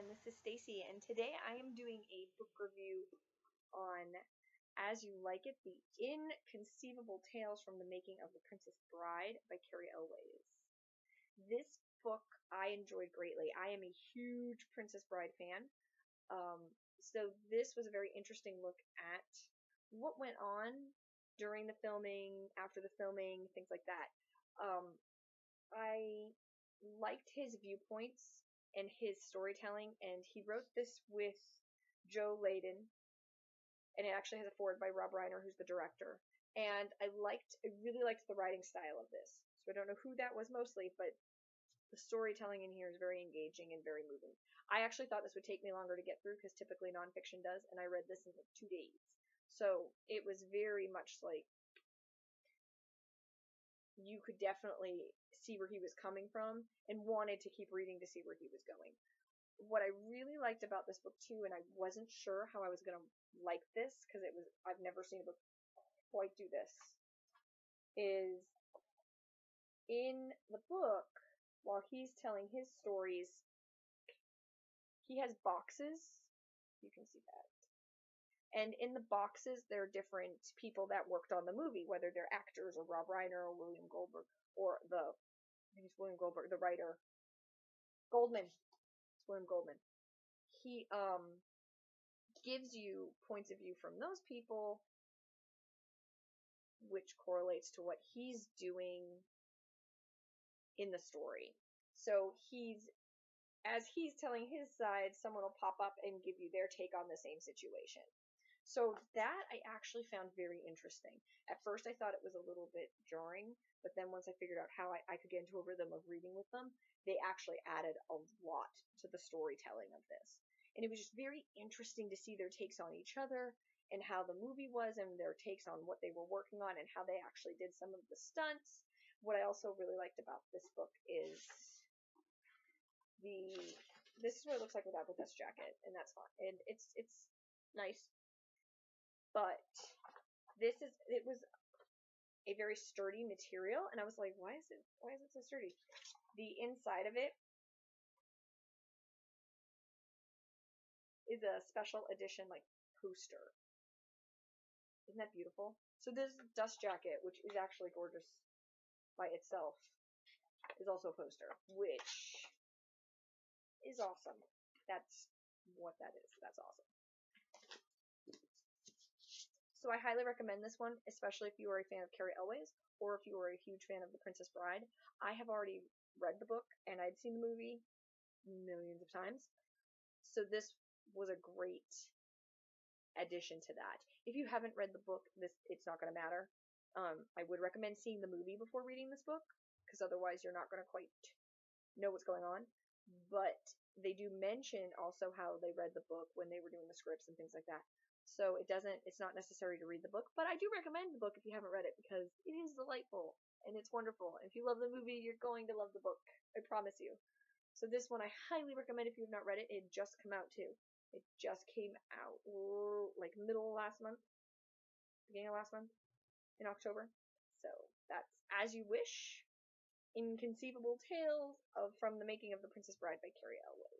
everyone, this is Stacy, and today I am doing a book review on As You Like It, The Inconceivable Tales from the Making of The Princess Bride by Cary Elwes. This book I enjoyed greatly. I am a huge Princess Bride fan, so this was a very interesting look at what went on during the filming, after the filming, things like that. I liked his viewpoints and his storytelling, and he wrote this with Joe Layden, and it actually has a foreword by Rob Reiner, who's the director. And I really liked the writing style of this. So I don't know who that was mostly, but the storytelling in here is very engaging and very moving. I actually thought this would take me longer to get through because typically nonfiction does, and I read this in like 2 days. So it was very much like you could definitely see where he was coming from and wanted to keep reading to see where he was going. What I really liked about this book too, and I wasn't sure how I was going to like this because I've never seen a book quite do this, is in the book, while he's telling his stories, he has boxes. You can see that. And in the boxes, there are different people that worked on the movie, whether they're actors or Rob Reiner or William Goldberg, or I think it's William Goldberg, the writer. Goldman. It's William Goldman. He gives you points of view from those people, which correlates to what he's doing in the story. So as he's telling his side, someone will pop up and give you their take on the same situation. So that I actually found very interesting. At first I thought it was a little bit jarring, but then once I figured out how I could get into a rhythm of reading with them, they actually added a lot to the storytelling of this. And it was just very interesting to see their takes on each other and how the movie was and their takes on what they were working on and how they actually did some of the stunts. What I also really liked about this book is this is what it looks like without the dust jacket, and that's fine. And it's nice. But it was a very sturdy material, and I was like, why is it so sturdy? The inside of it is a special edition like poster. Isn't that beautiful? So this dust jacket, which is actually gorgeous by itself, is also a poster, which is awesome. That's what that is. That's awesome. So I highly recommend this one, especially if you are a fan of Cary Elwes, or if you are a huge fan of The Princess Bride. I have already read the book, and I'd seen the movie millions of times. So this was a great addition to that. If you haven't read the book, it's not going to matter. I would recommend seeing the movie before reading this book, because otherwise you're not going to quite know what's going on. But they do mention also how they read the book when they were doing the scripts and things like that. So it's not necessary to read the book, but I do recommend the book if you haven't read it because it is delightful and it's wonderful. If you love the movie, you're going to love the book. I promise you. So this one I highly recommend if you have not read it. It just came out too. It just came out like middle of last month, beginning of last month, in October. So that's As You Wish, Inconceivable Tales from the Making of The Princess Bride by Cary Elwes.